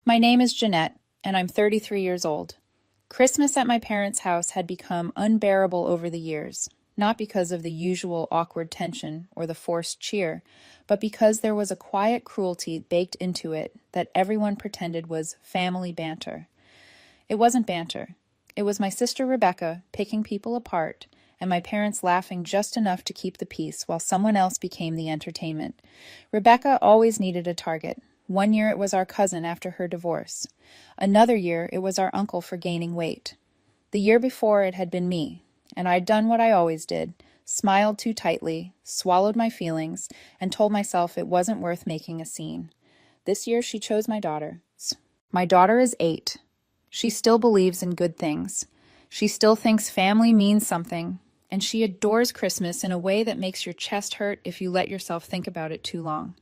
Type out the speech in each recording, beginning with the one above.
My name is Jeanette, and I'm 33 years old. Christmas at my parents' house had become unbearable over the years, not because of the usual awkward tension or the forced cheer, but because there was a quiet cruelty baked into it that everyone pretended was family banter. It wasn't banter. It was my sister Rebecca picking people apart, and my parents laughing just enough to keep the peace while someone else became the entertainment. Rebecca always needed a target. One year it was our cousin after her divorce. Another year it was our uncle for gaining weight. The year before it had been me, and I'd done what I always did, smiled too tightly, swallowed my feelings, and told myself it wasn't worth making a scene. This year she chose my daughter. My daughter is 8. She still believes in good things. She still thinks family means something, and she adores Christmas in a way that makes your chest hurt if you let yourself think about it too long.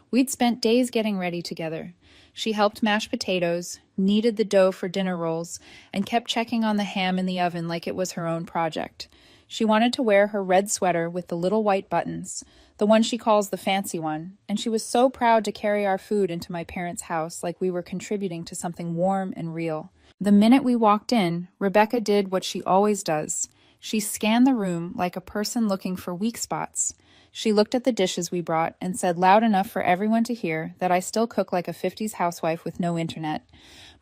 We'd spent days getting ready together. She helped mash potatoes, kneaded the dough for dinner rolls, and kept checking on the ham in the oven like it was her own project. She wanted to wear her red sweater with the little white buttons, the one she calls the fancy one, and she was so proud to carry our food into my parents' house like we were contributing to something warm and real. The minute we walked in, Rebecca did what she always does. She scanned the room like a person looking for weak spots. She looked at the dishes we brought and said loud enough for everyone to hear that I still cook like a 50s housewife with no internet.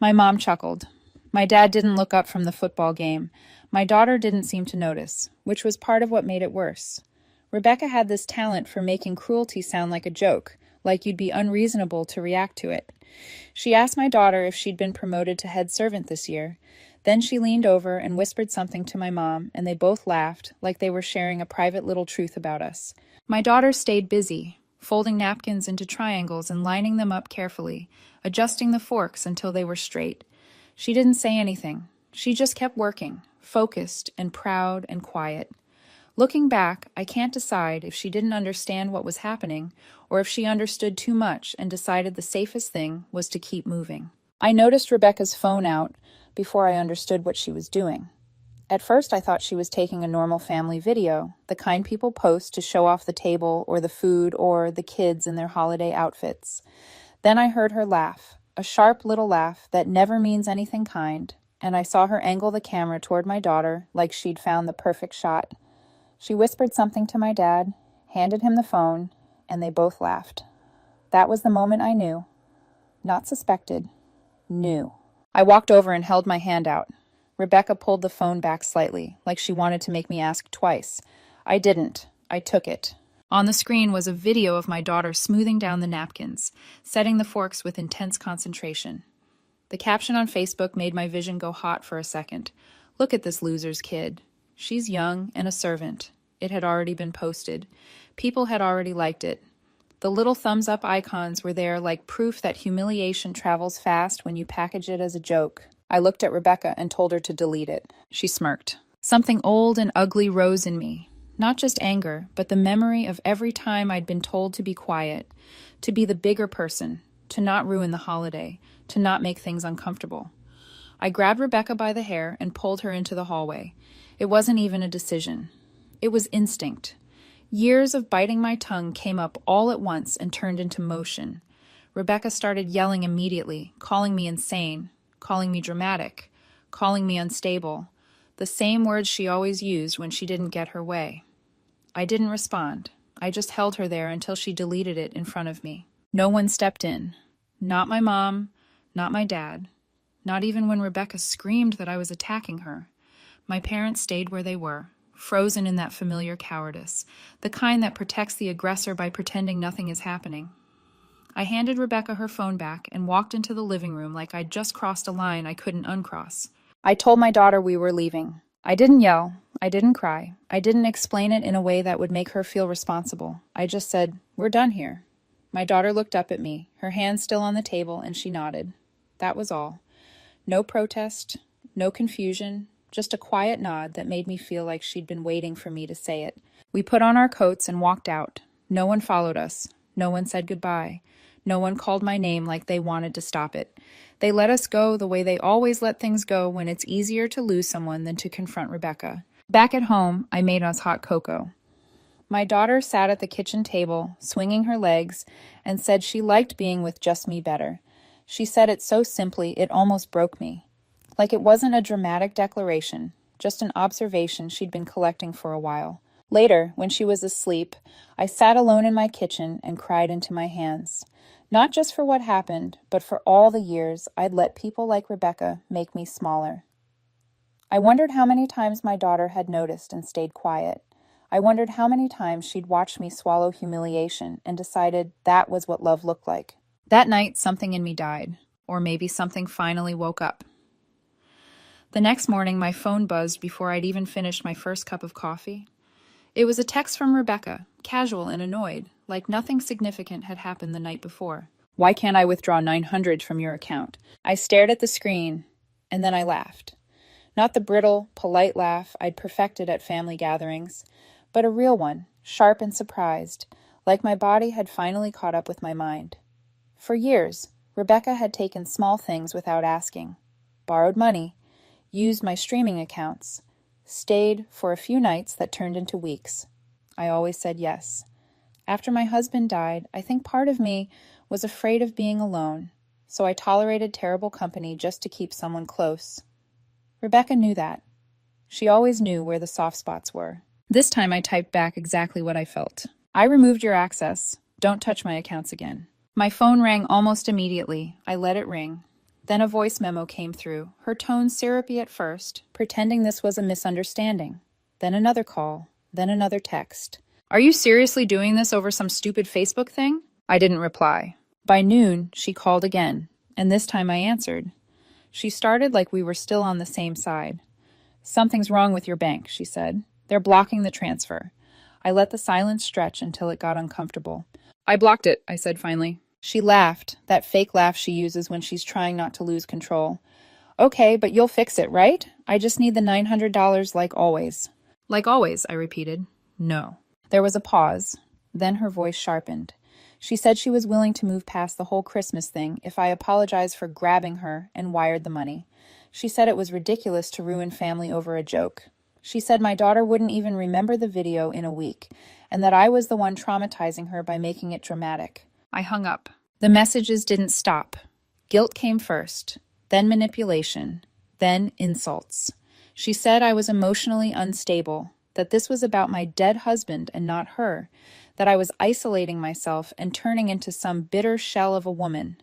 My mom chuckled. My dad didn't look up from the football game. My daughter didn't seem to notice, which was part of what made it worse. Rebecca had this talent for making cruelty sound like a joke, like you'd be unreasonable to react to it. She asked my daughter if she'd been promoted to head servant this year. Then she leaned over and whispered something to my mom, and they both laughed, like they were sharing a private little truth about us. My daughter stayed busy, folding napkins into triangles and lining them up carefully, adjusting the forks until they were straight. She didn't say anything. She just kept working, focused and proud and quiet. Looking back, I can't decide if she didn't understand what was happening or if she understood too much and decided the safest thing was to keep moving. I noticed Rebecca's phone out before I understood what she was doing. At first, I thought she was taking a normal family video, the kind people post to show off the table or the food or the kids in their holiday outfits. Then I heard her laugh, a sharp little laugh that never means anything kind, and I saw her angle the camera toward my daughter like she'd found the perfect shot. She whispered something to my dad, handed him the phone, and they both laughed. That was the moment I knew. Not suspected. Knew. I walked over and held my hand out. Rebecca pulled the phone back slightly, like she wanted to make me ask twice. I didn't. I took it. On the screen was a video of my daughter smoothing down the napkins, setting the forks with intense concentration. The caption on Facebook made my vision go hot for a second. Look at this loser's kid. She's young and a servant. It had already been posted. People had already liked it. The little thumbs-up icons were there like proof that humiliation travels fast when you package it as a joke. I looked at Rebecca and told her to delete it. She smirked. Something old and ugly rose in me. Not just anger, but the memory of every time I'd been told to be quiet, to be the bigger person, to not ruin the holiday, to not make things uncomfortable. I grabbed Rebecca by the hair and pulled her into the hallway. It wasn't even a decision. It was instinct. Years of biting my tongue came up all at once and turned into motion. Rebecca started yelling immediately, calling me insane, calling me dramatic, calling me unstable, the same words she always used when she didn't get her way. I didn't respond. I just held her there until she deleted it in front of me. No one stepped in. Not my mom, not my dad, not even when Rebecca screamed that I was attacking her. My parents stayed where they were, frozen in that familiar cowardice, the kind that protects the aggressor by pretending nothing is happening. I handed Rebecca her phone back and walked into the living room like I'd just crossed a line I couldn't uncross. I told my daughter we were leaving. I didn't yell. I didn't cry. I didn't explain it in a way that would make her feel responsible. I just said, "We're done here." My daughter looked up at me, her hand still on the table, and she nodded. That was all. No protest, no confusion, just a quiet nod that made me feel like she'd been waiting for me to say it. We put on our coats and walked out. No one followed us. No one said goodbye. No one called my name like they wanted to stop it. They let us go the way they always let things go when it's easier to lose someone than to confront Rebecca. Back at home, I made us hot cocoa. My daughter sat at the kitchen table, swinging her legs, and said she liked being with just me better. She said it so simply it almost broke me. Like it wasn't a dramatic declaration, just an observation she'd been collecting for a while. Later, when she was asleep, I sat alone in my kitchen and cried into my hands. Not just for what happened, but for all the years I'd let people like Rebecca make me smaller. I wondered how many times my daughter had noticed and stayed quiet. I wondered how many times she'd watched me swallow humiliation and decided that was what love looked like. That night, something in me died, or maybe something finally woke up. The next morning, my phone buzzed before I'd even finished my first cup of coffee. It was a text from Rebecca, casual and annoyed, like nothing significant had happened the night before. "Why can't I withdraw $900 from your account?" I stared at the screen, and then I laughed. Not the brittle, polite laugh I'd perfected at family gatherings, but a real one, sharp and surprised, like my body had finally caught up with my mind. For years, Rebecca had taken small things without asking, borrowed money, used my streaming accounts, stayed for a few nights that turned into weeks. I always said yes. After my husband died, I think part of me was afraid of being alone, so I tolerated terrible company just to keep someone close. Rebecca knew that. She always knew where the soft spots were. This time I typed back exactly what I felt. "I removed your access. Don't touch my accounts again." My phone rang almost immediately. I let it ring. Then a voice memo came through, her tone syrupy at first, pretending this was a misunderstanding. Then another call, then another text. "Are you seriously doing this over some stupid Facebook thing?" I didn't reply. By noon, she called again, and this time I answered. She started like we were still on the same side. "Something's wrong with your bank," she said. "They're blocking the transfer." I let the silence stretch until it got uncomfortable. "I blocked it," I said finally. She laughed, that fake laugh she uses when she's trying not to lose control. "Okay, but you'll fix it, right? I just need the $900 like always." "Like always," I repeated. "No." There was a pause. Then her voice sharpened. She said she was willing to move past the whole Christmas thing if I apologized for grabbing her and wired the money. She said it was ridiculous to ruin family over a joke. She said my daughter wouldn't even remember the video in a week, and that I was the one traumatizing her by making it dramatic. I hung up. The messages didn't stop. Guilt came first, then manipulation, then insults. She said I was emotionally unstable, that this was about my dead husband and not her, that I was isolating myself and turning into some bitter shell of a woman.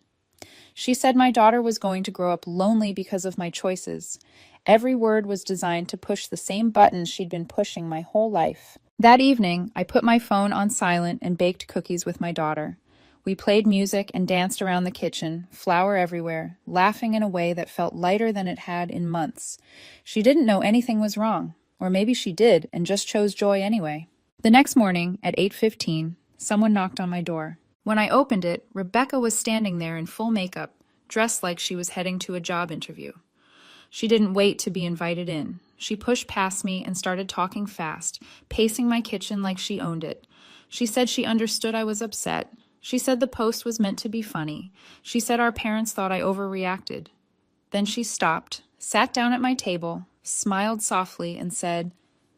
She said my daughter was going to grow up lonely because of my choices. Every word was designed to push the same buttons she'd been pushing my whole life. That evening, I put my phone on silent and baked cookies with my daughter. We played music and danced around the kitchen, flour everywhere, laughing in a way that felt lighter than it had in months. She didn't know anything was wrong, or maybe she did and just chose joy anyway. The next morning, at 8:15, someone knocked on my door. When I opened it, Rebecca was standing there in full makeup, dressed like she was heading to a job interview. She didn't wait to be invited in. She pushed past me and started talking fast, pacing my kitchen like she owned it. She said she understood I was upset. She said the post was meant to be funny. She said our parents thought I overreacted. Then she stopped, sat down at my table, smiled softly, and said,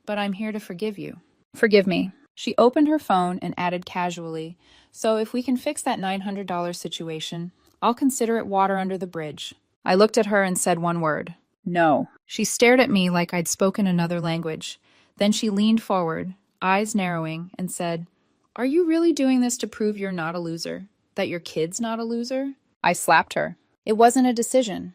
"But I'm here to forgive you." "Forgive me." She opened her phone and added casually, "So if we can fix that $900 situation, I'll consider it water under the bridge." I looked at her and said one word, "No." She stared at me like I'd spoken another language. Then she leaned forward, eyes narrowing, and said, "Are you really doing this to prove you're not a loser? That your kid's not a loser?" I slapped her. It wasn't a decision.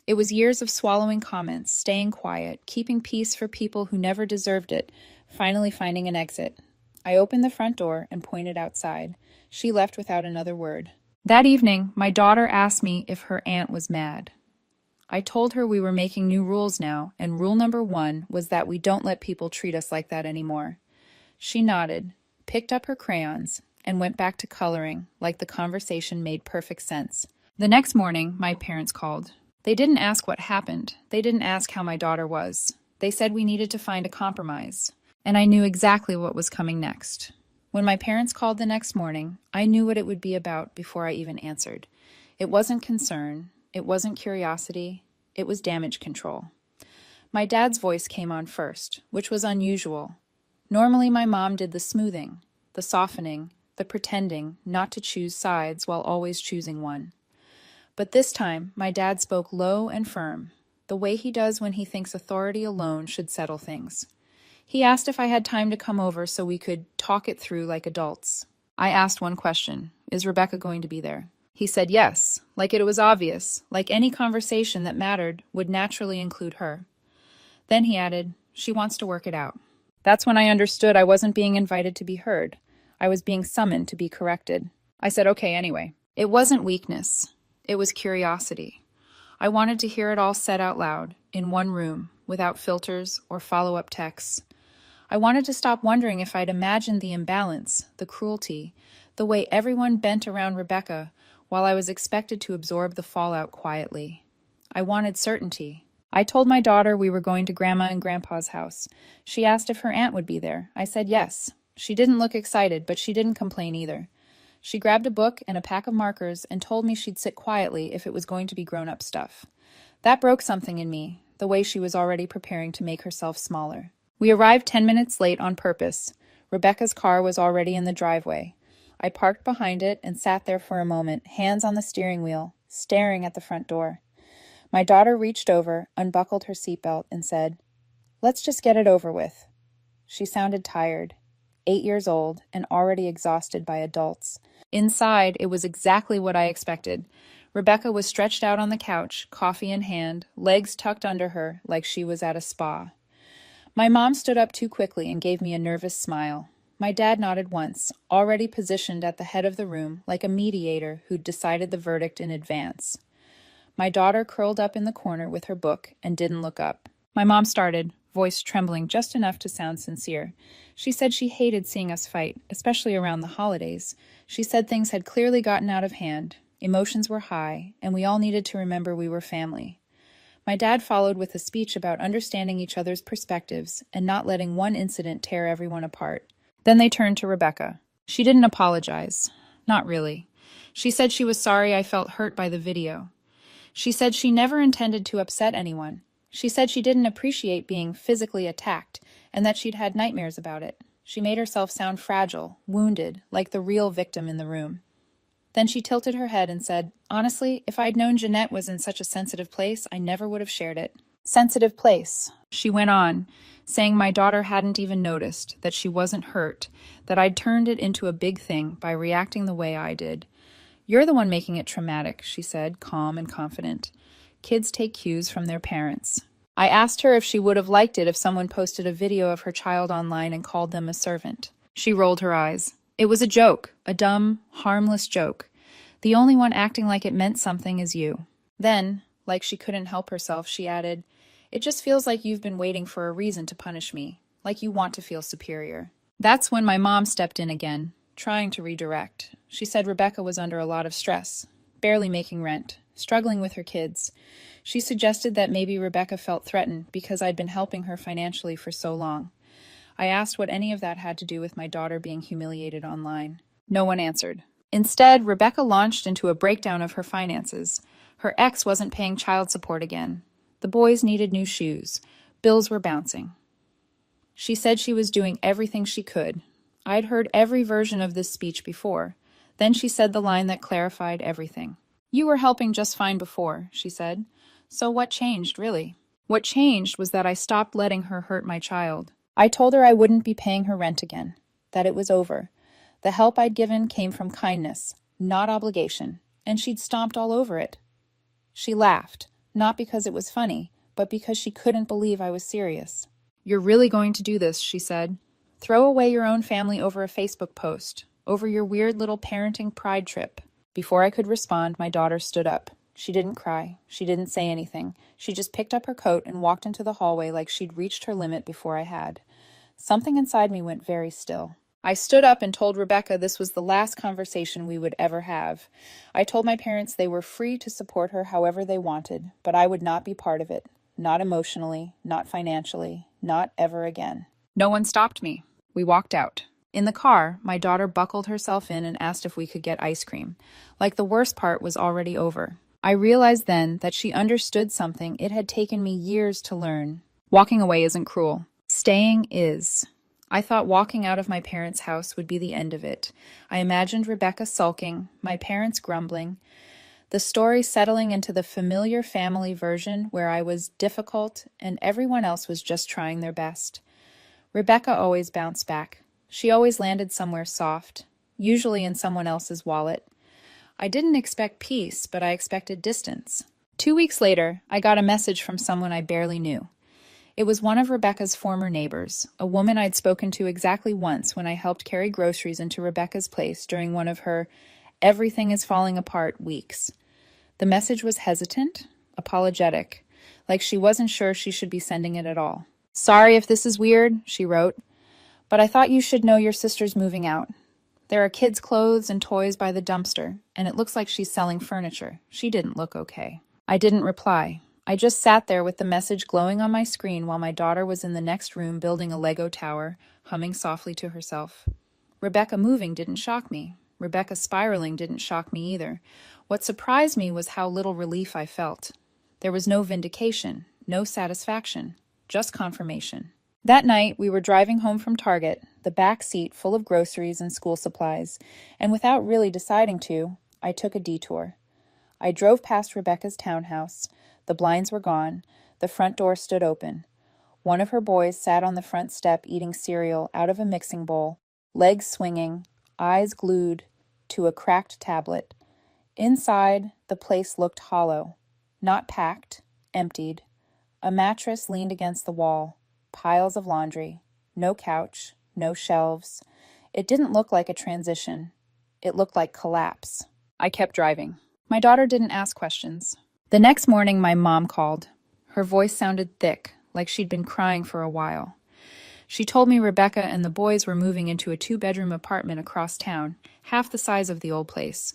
It was years of swallowing comments, staying quiet, keeping peace for people who never deserved it, finally finding an exit. I opened the front door and pointed outside. She left without another word. That evening, my daughter asked me if her aunt was mad. I told her we were making new rules now, and rule number 1 was that we don't let people treat us like that anymore. She nodded, picked up her crayons, and went back to coloring, like the conversation made perfect sense. The next morning, my parents called. They didn't ask what happened. They didn't ask how my daughter was. They said we needed to find a compromise, and I knew exactly what was coming next. When my parents called the next morning, I knew what it would be about before I even answered. It wasn't concern. It wasn't curiosity. It was damage control. My dad's voice came on first, which was unusual. Normally, my mom did the smoothing, the softening, the pretending not to choose sides while always choosing one. But this time, my dad spoke low and firm, the way he does when he thinks authority alone should settle things. He asked if I had time to come over so we could talk it through like adults. I asked one question: is Rebecca going to be there? He said yes, like it was obvious, like any conversation that mattered would naturally include her. Then he added, she wants to work it out. That's when I understood I wasn't being invited to be heard. I was being summoned to be corrected. I said okay anyway. It wasn't weakness. It was curiosity. I wanted to hear it all said out loud, in one room, without filters or follow-up texts. I wanted to stop wondering if I'd imagined the imbalance, the cruelty, the way everyone bent around Rebecca while I was expected to absorb the fallout quietly. I wanted certainty. I told my daughter we were going to Grandma and Grandpa's house. She asked if her aunt would be there. I said yes. She didn't look excited, but she didn't complain either. She grabbed a book and a pack of markers and told me she'd sit quietly if it was going to be grown-up stuff. That broke something in me, the way she was already preparing to make herself smaller. We arrived 10 minutes late on purpose. Rebecca's car was already in the driveway. I parked behind it and sat there for a moment, hands on the steering wheel, staring at the front door. My daughter reached over, unbuckled her seatbelt, and said, "Let's just get it over with." She sounded tired, 8 years old, and already exhausted by adults. Inside, it was exactly what I expected. Rebecca was stretched out on the couch, coffee in hand, legs tucked under her like she was at a spa. My mom stood up too quickly and gave me a nervous smile. My dad nodded once, already positioned at the head of the room like a mediator who'd decided the verdict in advance. My daughter curled up in the corner with her book and didn't look up. My mom started, voice trembling just enough to sound sincere. She said she hated seeing us fight, especially around the holidays. She said things had clearly gotten out of hand, emotions were high, and we all needed to remember we were family. My dad followed with a speech about understanding each other's perspectives and not letting one incident tear everyone apart. Then they turned to Rebecca. She didn't apologize. Not really. She said she was sorry I felt hurt by the video. She said she never intended to upset anyone. She said she didn't appreciate being physically attacked and that she'd had nightmares about it. She made herself sound fragile, wounded, like the real victim in the room. Then she tilted her head and said, "Honestly, if I'd known Jeanette was in such a sensitive place, I never would have shared it." Sensitive place. She went on, saying my daughter hadn't even noticed, that she wasn't hurt, that I'd turned it into a big thing by reacting the way I did. "You're the one making it traumatic," she said, calm and confident. Kids take cues from their parents. I asked her if she would have liked it if someone posted a video of her child online and called them a servant. She rolled her eyes. It was a joke, a dumb, harmless joke. The only one acting like it meant something is you. Then, like she couldn't help herself, she added, "It just feels like you've been waiting for a reason to punish me, like you want to feel superior." That's when my mom stepped in again, trying to redirect. She said Rebecca was under a lot of stress, barely making rent, struggling with her kids. She suggested that maybe Rebecca felt threatened because I'd been helping her financially for so long. I asked what any of that had to do with my daughter being humiliated online. No one answered. Instead, Rebecca launched into a breakdown of her finances. Her ex wasn't paying child support again. The boys needed new shoes. Bills were bouncing. She said she was doing everything she could. I'd heard every version of this speech before. Then she said the line that clarified everything. "You were helping just fine before," she said. "So what changed, really?" What changed was that I stopped letting her hurt my child. I told her I wouldn't be paying her rent again, that it was over. The help I'd given came from kindness, not obligation, and she'd stomped all over it. She laughed, not because it was funny, but because she couldn't believe I was serious. "You're really going to do this," she said. "Throw away your own family over a Facebook post, over your weird little parenting pride trip." Before I could respond, my daughter stood up. She didn't cry. She didn't say anything. She just picked up her coat and walked into the hallway like she'd reached her limit before I had. Something inside me went very still. I stood up and told Rebecca this was the last conversation we would ever have. I told my parents they were free to support her however they wanted, but I would not be part of it. Not emotionally, not financially, not ever again. No one stopped me. We walked out. In the car, my daughter buckled herself in and asked if we could get ice cream. Like the worst part was already over. I realized then that she understood something it had taken me years to learn. Walking away isn't cruel. Staying is. I thought walking out of my parents' house would be the end of it. I imagined Rebecca sulking, my parents grumbling. The story settling into the familiar family version where I was difficult and everyone else was just trying their best. Rebecca always bounced back. She always landed somewhere soft, usually in someone else's wallet. I didn't expect peace, but I expected distance. 2 weeks later, I got a message from someone I barely knew. It was one of Rebecca's former neighbors, a woman I'd spoken to exactly once when I helped carry groceries into Rebecca's place during one of her everything is falling apart weeks. The message was hesitant, apologetic, like she wasn't sure she should be sending it at all. "Sorry if this is weird," she wrote, "but I thought you should know your sister's moving out. There are kids' clothes and toys by the dumpster, and it looks like she's selling furniture. She didn't look okay." I didn't reply. I just sat there with the message glowing on my screen while my daughter was in the next room building a Lego tower, humming softly to herself. Rebecca moving didn't shock me. Rebecca spiraling didn't shock me either. What surprised me was how little relief I felt. There was no vindication, no satisfaction, just confirmation. That night, we were driving home from Target, the back seat full of groceries and school supplies, and without really deciding to, I took a detour. I drove past Rebecca's townhouse. The blinds were gone. The front door stood open. One of her boys sat on the front step eating cereal out of a mixing bowl, legs swinging, eyes glued to a cracked tablet. Inside, the place looked hollow, not packed, emptied. A mattress leaned against the wall, piles of laundry, no couch, no shelves. It didn't look like a transition. It looked like collapse. I kept driving. My daughter didn't ask questions. The next morning, my mom called. Her voice sounded thick, like she'd been crying for a while. She told me Rebecca and the boys were moving into a 2-bedroom apartment across town, half the size of the old place.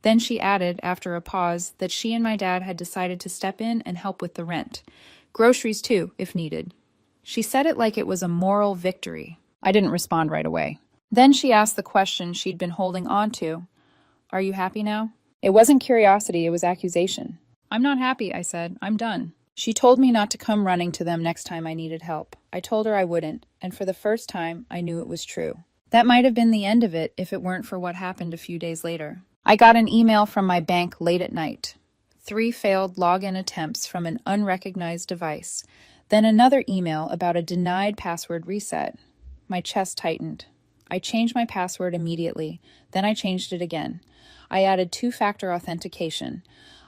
Then she added, after a pause, that she and my dad had decided to step in and help with the rent. Groceries too, if needed. She said it like it was a moral victory. I didn't respond right away. Then she asked the question she'd been holding on to. "Are you happy now?" It wasn't curiosity, it was accusation. "I'm not happy," I said. "I'm done." She told me not to come running to them next time I needed help. I told her I wouldn't, and for the first time, I knew it was true. That might have been the end of it if it weren't for what happened a few days later. I got an email from my bank late at night. 3 failed login attempts from an unrecognized device. Then another email about a denied password reset. My chest tightened. I changed my password immediately. Then I changed it again. I added 2-factor authentication.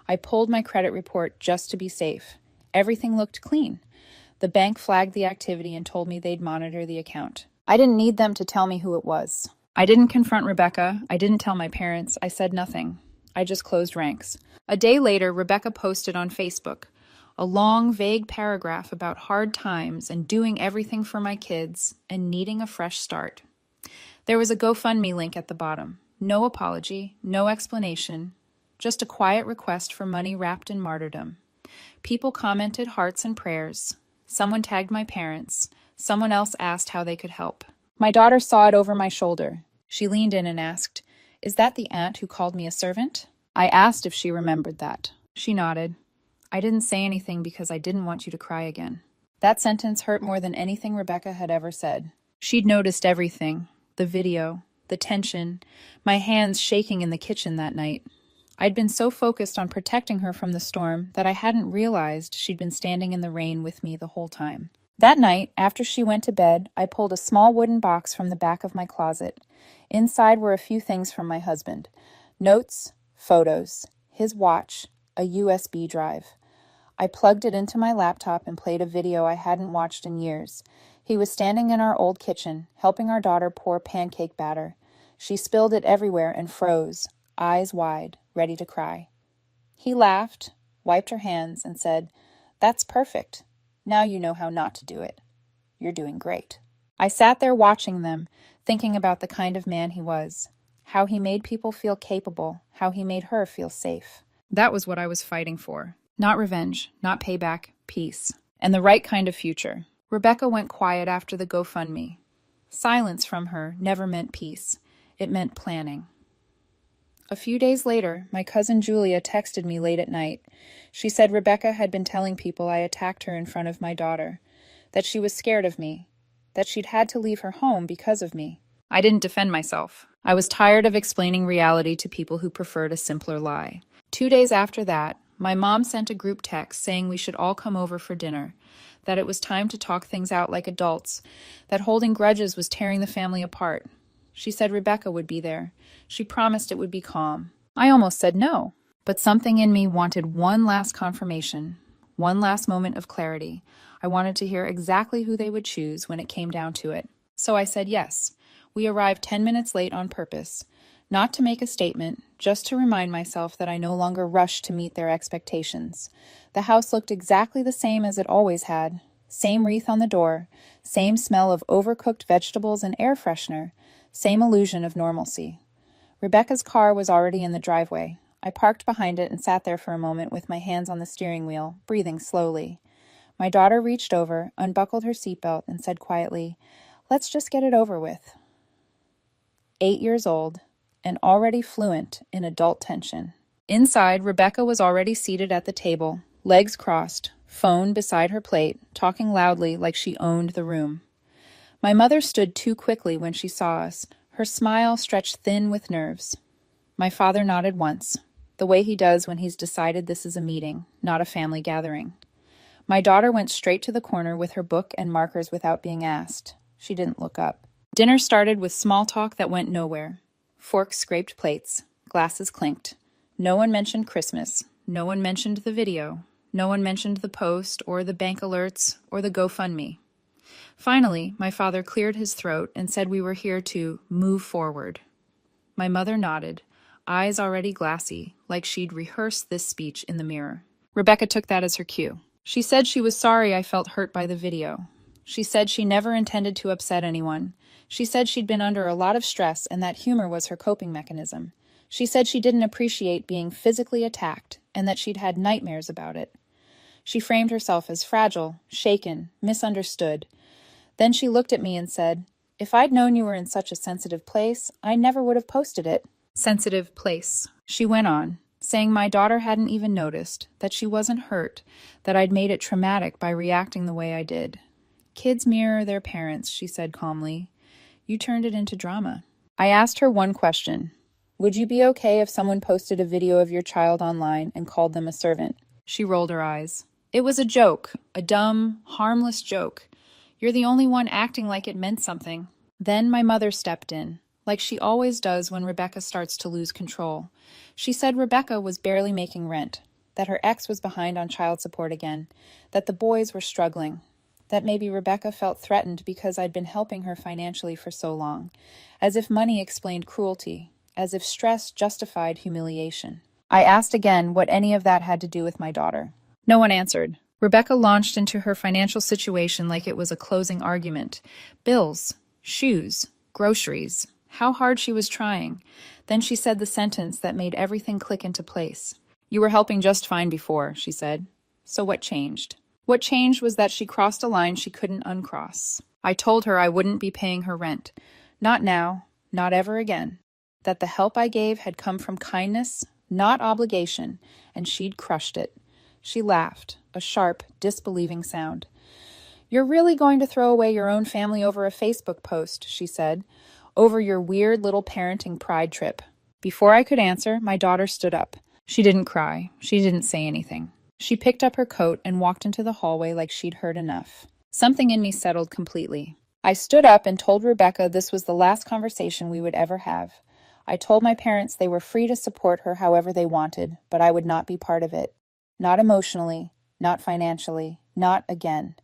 I pulled my credit report just to be safe. Everything looked clean. The bank flagged the activity and told me they'd monitor the account. I didn't need them to tell me who it was. I didn't confront Rebecca. I didn't tell my parents. I said nothing. I just closed ranks. A day later, Rebecca posted on Facebook a long, vague paragraph about hard times and doing everything for my kids and needing a fresh start. There was a GoFundMe link at the bottom. No apology, no explanation, just a quiet request for money wrapped in martyrdom. People commented hearts and prayers. Someone tagged my parents. Someone else asked how they could help. My daughter saw it over my shoulder. She leaned in and asked, "Is that the aunt who called me a servant?" I asked if she remembered that. She nodded. "I didn't say anything because I didn't want you to cry again." That sentence hurt more than anything Rebecca had ever said. She'd noticed everything. The video, the tension, my hands shaking in the kitchen that night. I'd been so focused on protecting her from the storm that I hadn't realized she'd been standing in the rain with me the whole time. That night, after she went to bed, I pulled a small wooden box from the back of my closet. Inside were a few things from my husband. Notes, photos, his watch, a USB drive. I plugged it into my laptop and played a video I hadn't watched in years. He was standing in our old kitchen, helping our daughter pour pancake batter. She spilled it everywhere and froze, eyes wide, ready to cry. He laughed, wiped her hands, and said, "That's perfect. Now you know how not to do it. You're doing great." I sat there watching them, thinking about the kind of man he was, how he made people feel capable, how he made her feel safe. That was what I was fighting for. Not revenge, not payback, peace. And the right kind of future. Rebecca went quiet after the GoFundMe. Silence from her never meant peace. It meant planning. A few days later, my cousin Julia texted me late at night. She said Rebecca had been telling people I attacked her in front of my daughter, that she was scared of me, that she'd had to leave her home because of me. I didn't defend myself. I was tired of explaining reality to people who preferred a simpler lie. 2 days after that, my mom sent a group text saying we should all come over for dinner, that it was time to talk things out like adults, that holding grudges was tearing the family apart. She said Rebecca would be there. She promised it would be calm. I almost said no, but something in me wanted one last confirmation, one last moment of clarity. I wanted to hear exactly who they would choose when it came down to it. So I said yes. We arrived 10 minutes late on purpose. Not to make a statement, just to remind myself that I no longer rushed to meet their expectations. The house looked exactly the same as it always had. Same wreath on the door, same smell of overcooked vegetables and air freshener, same illusion of normalcy. Rebecca's car was already in the driveway. I parked behind it and sat there for a moment with my hands on the steering wheel, breathing slowly. My daughter reached over, unbuckled her seatbelt, and said quietly, "Let's just get it over with." 8 years old, and already fluent in adult tension. Inside, Rebecca was already seated at the table, legs crossed, phone beside her plate, talking loudly like she owned the room. My mother stood too quickly when she saw us, her smile stretched thin with nerves. My father nodded once, the way he does when he's decided this is a meeting, not a family gathering. My daughter went straight to the corner with her book and markers without being asked. She didn't look up. Dinner started with small talk that went nowhere. Forks scraped plates, glasses clinked. No one mentioned Christmas. No one mentioned the video. No one mentioned the post or the bank alerts or the GoFundMe. Finally, my father cleared his throat and said we were here to move forward. My mother nodded, eyes already glassy, like she'd rehearsed this speech in the mirror. Rebecca took that as her cue. She said she was sorry I felt hurt by the video. She said she never intended to upset anyone. She said she'd been under a lot of stress and that humor was her coping mechanism. She said she didn't appreciate being physically attacked and that she'd had nightmares about it. She framed herself as fragile, shaken, misunderstood. Then she looked at me and said, "If I'd known you were in such a sensitive place, I never would have posted it." Sensitive place. She went on, saying my daughter hadn't even noticed, that she wasn't hurt, that I'd made it traumatic by reacting the way I did. "Kids mirror their parents," she said calmly. "You turned it into drama." I asked her one question. Would you be okay if someone posted a video of your child online and called them a servant? She rolled her eyes. It was a joke, a dumb, harmless joke. You're the only one acting like it meant something. Then my mother stepped in, like she always does when Rebecca starts to lose control. She said Rebecca was barely making rent, that her ex was behind on child support again, that the boys were struggling, that maybe Rebecca felt threatened because I'd been helping her financially for so long, as if money explained cruelty, as if stress justified humiliation. I asked again what any of that had to do with my daughter. No one answered. Rebecca launched into her financial situation like it was a closing argument. Bills, shoes, groceries, how hard she was trying. Then she said the sentence that made everything click into place. "You were helping just fine before," she said. "So what changed?" What changed was that she crossed a line she couldn't uncross. I told her I wouldn't be paying her rent. Not now, not ever again. That the help I gave had come from kindness, not obligation, and she'd crushed it. She laughed, a sharp, disbelieving sound. "You're really going to throw away your own family over a Facebook post," she said, "over your weird little parenting pride trip." Before I could answer, my daughter stood up. She didn't cry. She didn't say anything. She picked up her coat and walked into the hallway like she'd heard enough. Something in me settled completely. I stood up and told Rebecca this was the last conversation we would ever have. I told my parents they were free to support her however they wanted, but I would not be part of it. Not emotionally, not financially, not again.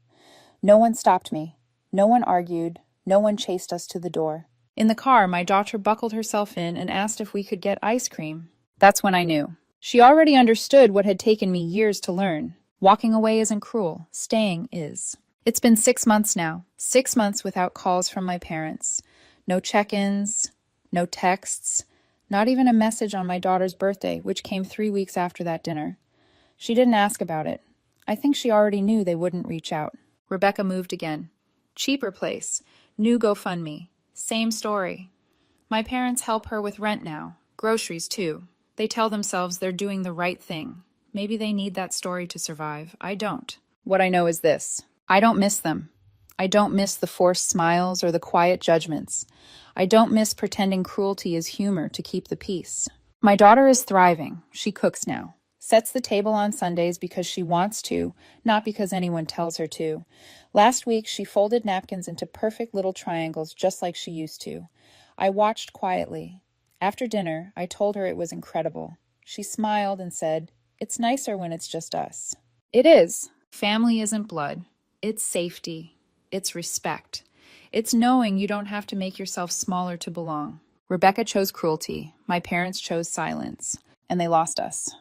No one stopped me. No one argued. No one chased us to the door. In the car, my daughter buckled herself in and asked if we could get ice cream. That's when I knew. She already understood what had taken me years to learn. Walking away isn't cruel. Staying is. It's been 6 months now. 6 months without calls from my parents. No check-ins. No texts, not even a message on my daughter's birthday, which came 3 weeks after that dinner. She didn't ask about it. I think she already knew they wouldn't reach out. Rebecca moved again. Cheaper place. New GoFundMe. Same story. My parents help her with rent now. Groceries, too. They tell themselves they're doing the right thing. Maybe they need that story to survive. I don't. What I know is this. I don't miss them. I don't miss the forced smiles or the quiet judgments. I don't miss pretending cruelty is humor to keep the peace. My daughter is thriving. She cooks now. Sets the table on Sundays because she wants to, not because anyone tells her to. Last week, she folded napkins into perfect little triangles just like she used to. I watched quietly. After dinner, I told her it was incredible. She smiled and said, "It's nicer when it's just us." It is. Family isn't blood. It's safety. It's respect. It's knowing you don't have to make yourself smaller to belong. Rebecca chose cruelty. My parents chose silence. And they lost us.